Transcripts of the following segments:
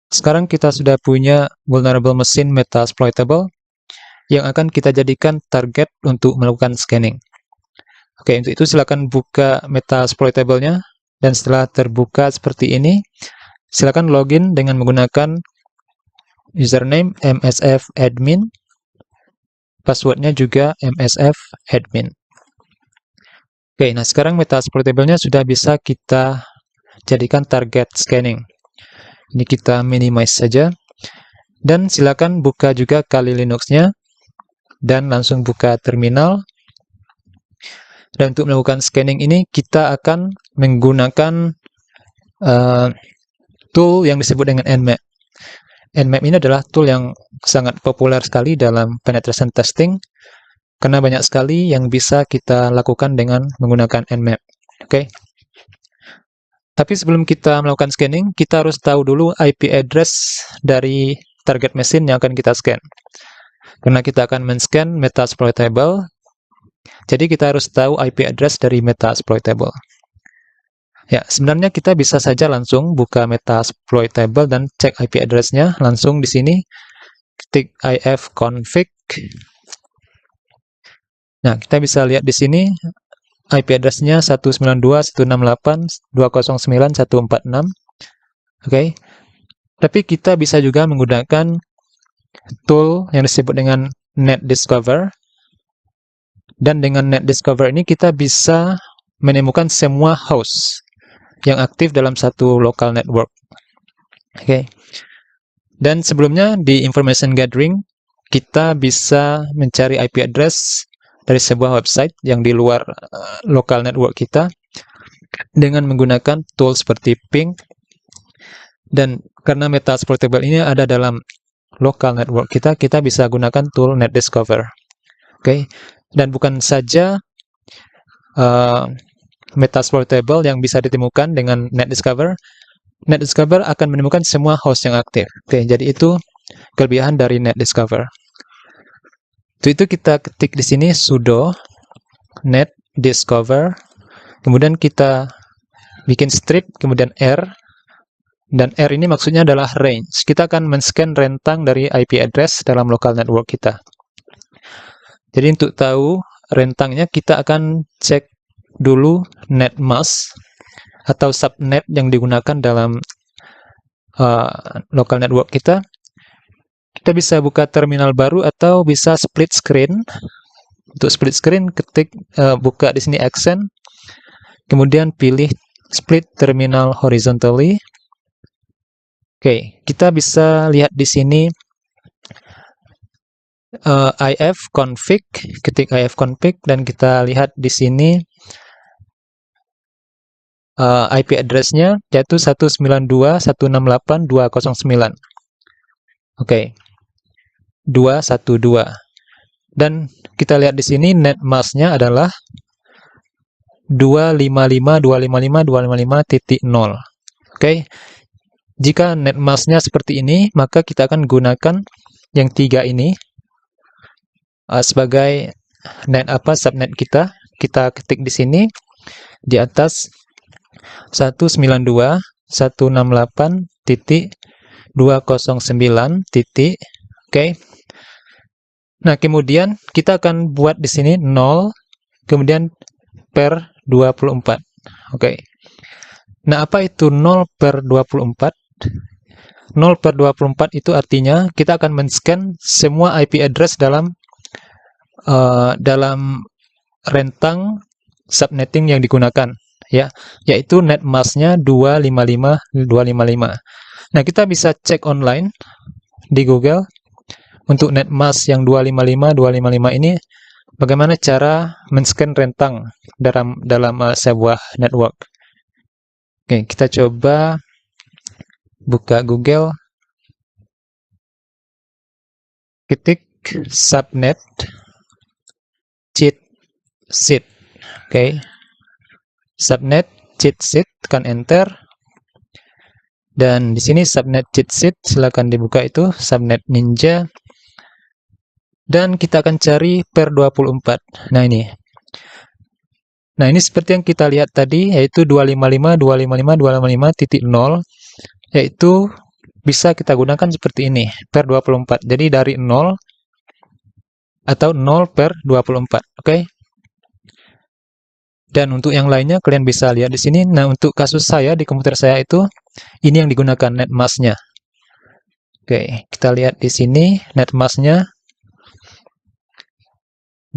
Sekarang kita sudah punya vulnerable machine metasploitable yang akan kita jadikan target untuk melakukan scanning. Oke, untuk itu silakan buka metasploitable-nya, dan setelah terbuka seperti ini, silakan login dengan menggunakan username msfadmin, passwordnya juga msfadmin. Oke, nah sekarang metasploitable-nya sudah bisa kita jadikan target scanning. Ini kita minimize saja, dan silakan buka juga Kali Linux-nya, dan langsung buka terminal. Dan untuk melakukan scanning ini, kita akan menggunakan tool yang disebut dengan Nmap. Nmap ini adalah tool yang sangat populer sekali dalam penetration testing, karena banyak sekali yang bisa kita lakukan dengan menggunakan Nmap. Oke. Tapi sebelum kita melakukan scanning, kita harus tahu dulu IP address dari target mesin yang akan kita scan. Karena kita akan men-scan metasploitable, jadi kita harus tahu IP address dari metasploitable. Ya, sebenarnya kita bisa saja langsung buka metasploitable dan cek IP address-nya langsung di sini. Ketik ifconfig. Nah, kita bisa lihat di sini IP address-nya 192.168.209.146. Oke. Tapi kita bisa juga menggunakan tool yang disebut dengan NetDiscover. Dan dengan NetDiscover ini kita bisa menemukan semua host yang aktif dalam satu local network. Oke. Dan sebelumnya di information gathering, kita bisa mencari IP address dari sebuah website yang di luar local network kita dengan menggunakan tool seperti ping. Dan karena metasploitable ini ada dalam local network kita, kita bisa gunakan tool NetDiscover. Oke. Dan bukan saja metasploitable yang bisa ditemukan dengan NetDiscover, NetDiscover akan menemukan semua host yang aktif. Oke, jadi itu kelebihan dari NetDiscover. Untuk itu kita ketik di sini sudo netdiscover, kemudian kita bikin strip, kemudian R, dan R ini maksudnya adalah range. Kita akan men-scan rentang dari IP address dalam local network kita. Jadi untuk tahu rentangnya, kita akan cek dulu netmask atau subnet yang digunakan dalam local network kita. Kita bisa buka terminal baru atau bisa split screen. Untuk split screen, ketik buka di sini accent, kemudian pilih split terminal horizontally. Oke, kita bisa lihat di sini ifconfig, ketik ifconfig, dan kita lihat di sini IP address-nya yaitu 192.168.209. Oke. 212. Dan kita lihat di sini netmask-nya adalah 255.255.255.0. Oke. Jika netmask-nya seperti ini, maka kita akan gunakan yang 3 ini sebagai subnet kita. Kita ketik di sini di atas 192.168.209. Oke. Nah, kemudian kita akan buat di sini 0, kemudian per 24. Oke. Nah, apa itu 0 per 24? 0 per 24 itu artinya kita akan men-scan semua IP address dalam rentang subnetting yang digunakan, ya, yaitu netmask-nya 255.255. Nah, kita bisa cek online di Google untuk netmask yang 255.255 ini, bagaimana cara men-scan rentang dalam sebuah network. Oke, kita coba buka Google, ketik subnet cheat sheet. Oke. Subnet cheat sheet, tekan enter. Dan di sini subnet cheat sheet, silakan dibuka itu, subnet ninja. Dan kita akan cari per 24. Nah, ini. Nah, ini seperti yang kita lihat tadi, yaitu 255.255.255.0, yaitu bisa kita gunakan seperti ini, per 24. Jadi dari 0 atau 0 per 24, oke? Dan untuk yang lainnya kalian bisa lihat di sini. Nah, untuk kasus saya di komputer saya itu ini yang digunakan netmasknya. Oke, kita lihat di sini netmasknya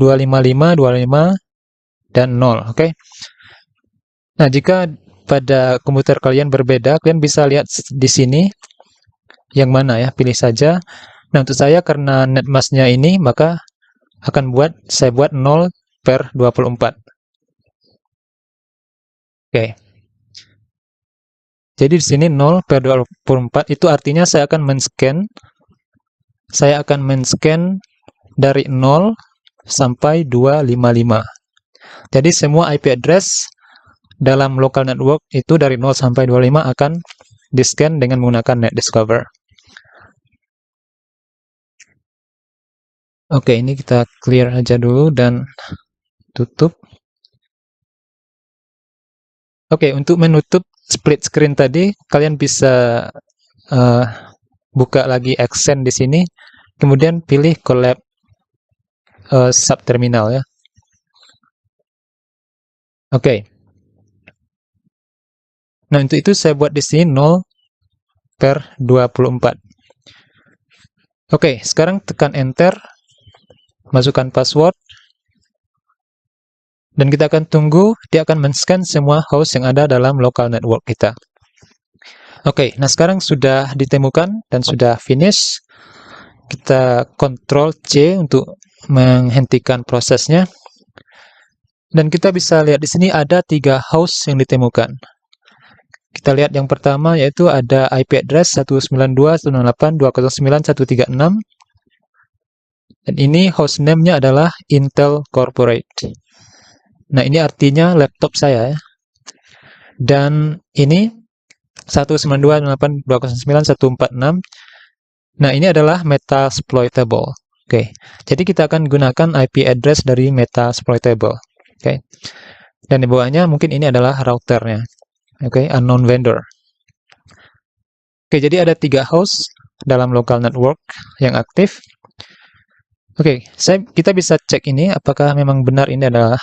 255, 25 dan 0, oke? Nah, jika pada komputer kalian berbeda, kalian bisa lihat di sini yang mana ya, pilih saja. Nah, untuk saya karena netmasknya ini, maka saya buat 0 per 24. Oke. Jadi di sini 0 per 24 itu artinya saya akan men-scan dari 0 sampai 255. Jadi semua IP address dalam local network itu dari 0 sampai 25 akan di-scan dengan menggunakan NetDiscover. Oke, ini kita clear aja dulu dan tutup. Oke, untuk menutup split screen tadi, kalian bisa buka lagi Accent di sini, kemudian pilih collab subterminal ya. Oke. Nah, untuk itu saya buat di sini 0 per 24. Oke, sekarang tekan Enter, masukkan password, dan kita akan tunggu dia akan men-scan semua host yang ada dalam local network kita. Oke, nah sekarang sudah ditemukan dan sudah finish. Kita Ctrl C untuk menghentikan prosesnya. Dan kita bisa lihat di sini ada 3 host yang ditemukan. Kita lihat yang pertama yaitu ada IP address 192.168.209.136. Dan ini hostname-nya adalah Intel Corporate. Nah, ini artinya laptop saya ya. Dan ini 192.168.209.146. Nah, ini adalah Metasploitable. Oke. Jadi kita akan gunakan IP address dari Metasploitable. Oke. Dan di bawahnya mungkin ini adalah routernya. Oke, unknown vendor. Oke, jadi ada 3 host dalam local network yang aktif. Oke, kita bisa cek ini apakah memang benar ini adalah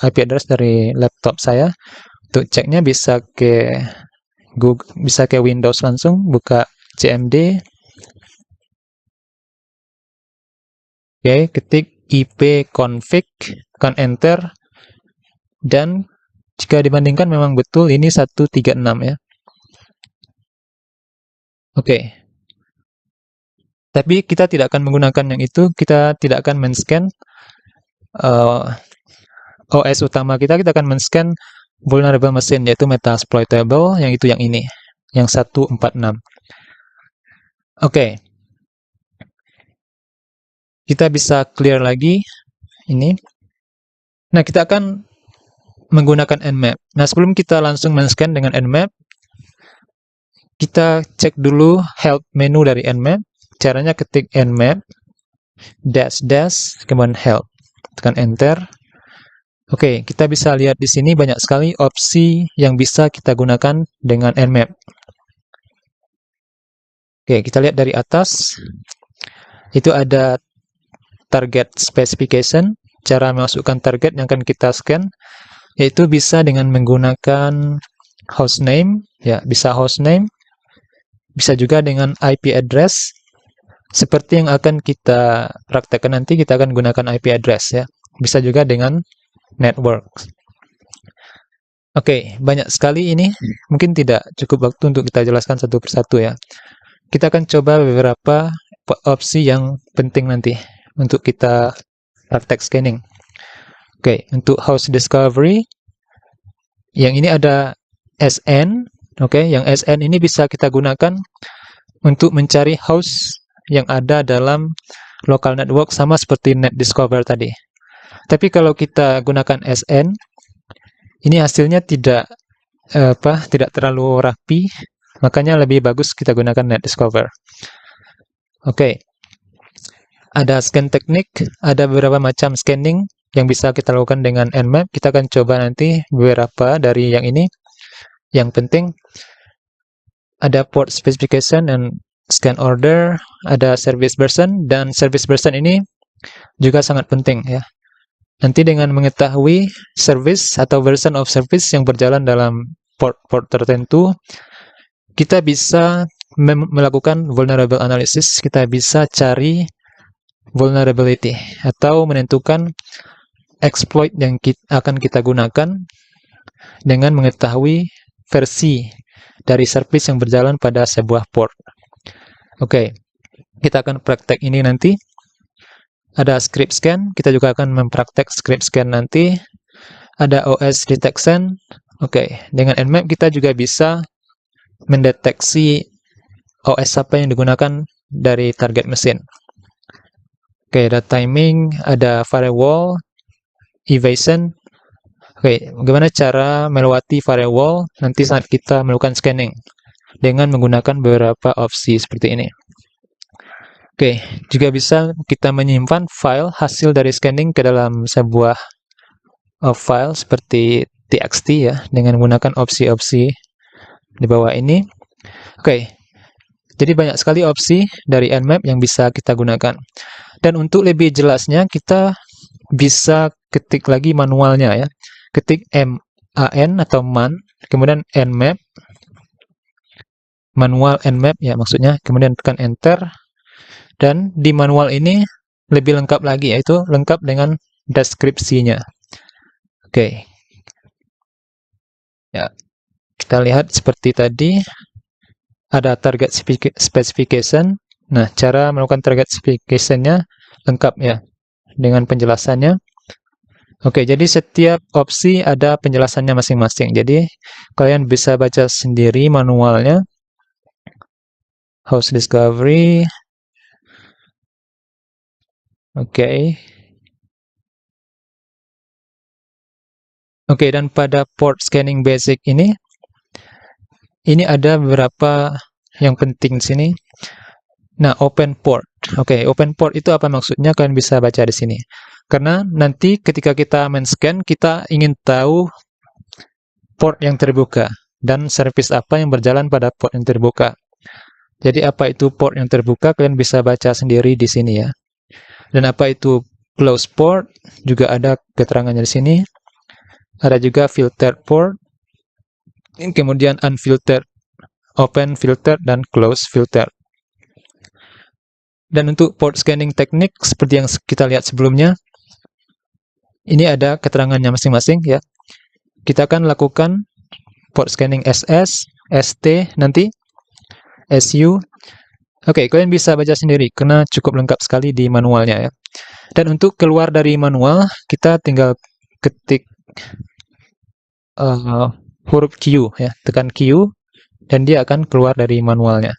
IP address dari laptop saya. Untuk ceknya bisa ke Google, bisa ke Windows langsung, buka cmd. Oke, ketik ipconfig, tekan enter, dan jika dibandingkan memang betul ini 136 ya. Oke. Tapi kita tidak akan menggunakan yang itu, kita tidak akan men-scan OS utama kita akan men-scan vulnerable machine, yaitu Metasploitable, yang itu yang ini, yang 146. Oke. Kita bisa clear lagi ini. Nah, kita akan menggunakan Nmap. Nah, sebelum kita langsung men-scan dengan Nmap, kita cek dulu help menu dari Nmap. Caranya ketik Nmap -- kemudian help. Tekan enter. Oke, kita bisa lihat di sini banyak sekali opsi yang bisa kita gunakan dengan Nmap. Oke, kita lihat dari atas. Itu ada target specification, cara memasukkan target yang akan kita scan, yaitu bisa dengan menggunakan hostname, ya, bisa hostname, bisa juga dengan IP address. Seperti yang akan kita praktekkan nanti, kita akan gunakan IP address ya. Bisa juga dengan network. Oke, banyak sekali ini. Mungkin tidak cukup waktu untuk kita jelaskan satu persatu ya. Kita akan coba beberapa opsi yang penting nanti untuk kita praktek scanning. Oke, untuk host discovery, yang ini ada SN. Oke, yang SN ini bisa kita gunakan untuk mencari host yang ada dalam local network sama seperti NetDiscover tadi. Tapi kalau kita gunakan SN, ini hasilnya tidak terlalu rapi, makanya lebih bagus kita gunakan NetDiscover. Oke. Ada scan teknik, ada beberapa macam scanning yang bisa kita lakukan dengan Nmap. Kita akan coba nanti beberapa dari yang ini. Yang penting, ada port specification and scan order, ada service version, dan service version ini juga sangat penting ya. Nanti dengan mengetahui service atau version of service yang berjalan dalam port-port tertentu, kita bisa melakukan vulnerable analysis, kita bisa cari vulnerability atau menentukan exploit yang akan kita gunakan dengan mengetahui versi dari service yang berjalan pada sebuah port. Oke, kita akan praktek ini nanti. Ada script scan, kita juga akan mempraktek script scan nanti. Ada OS detection. Oke, dengan Nmap kita juga bisa mendeteksi OS apa yang digunakan dari target mesin. Oke, ada timing, ada firewall, evasion. Oke, bagaimana cara melewati firewall nanti saat kita melakukan scanning dengan menggunakan beberapa opsi seperti ini. Oke, juga bisa kita menyimpan file hasil dari scanning ke dalam sebuah file seperti txt ya, dengan menggunakan opsi-opsi di bawah ini. Oke, jadi banyak sekali opsi dari Nmap yang bisa kita gunakan. Dan untuk lebih jelasnya, kita bisa ketik lagi manualnya ya. Ketik man atau man, kemudian Nmap, manual Nmap ya maksudnya, kemudian tekan enter. Dan di manual ini lebih lengkap lagi, yaitu lengkap dengan deskripsinya. Oke. Ya, kita lihat seperti tadi, ada target specification. Nah, cara melakukan target specification-nya lengkap ya, dengan penjelasannya. Oke, jadi setiap opsi ada penjelasannya masing-masing. Jadi, kalian bisa baca sendiri manualnya. Host discovery. Oke. Oke, dan pada port scanning basic ini ada beberapa yang penting di sini. Nah, open port. Oke, open port itu apa maksudnya? Kalian bisa baca di sini. Karena nanti ketika kita men-scan, kita ingin tahu port yang terbuka dan service apa yang berjalan pada port yang terbuka. Jadi apa itu port yang terbuka? Kalian bisa baca sendiri di sini ya. Dan apa itu closed port? Juga ada keterangannya di sini. Ada juga filtered port. Kemudian unfiltered, open filtered, dan closed filtered. Dan untuk port scanning teknik seperti yang kita lihat sebelumnya, ini ada keterangannya masing-masing ya. Kita akan lakukan port scanning SS, ST nanti, SU. Oke, kalian bisa baca sendiri karena cukup lengkap sekali di manualnya ya. Dan untuk keluar dari manual, kita tinggal ketik huruf Q ya, tekan Q dan dia akan keluar dari manualnya.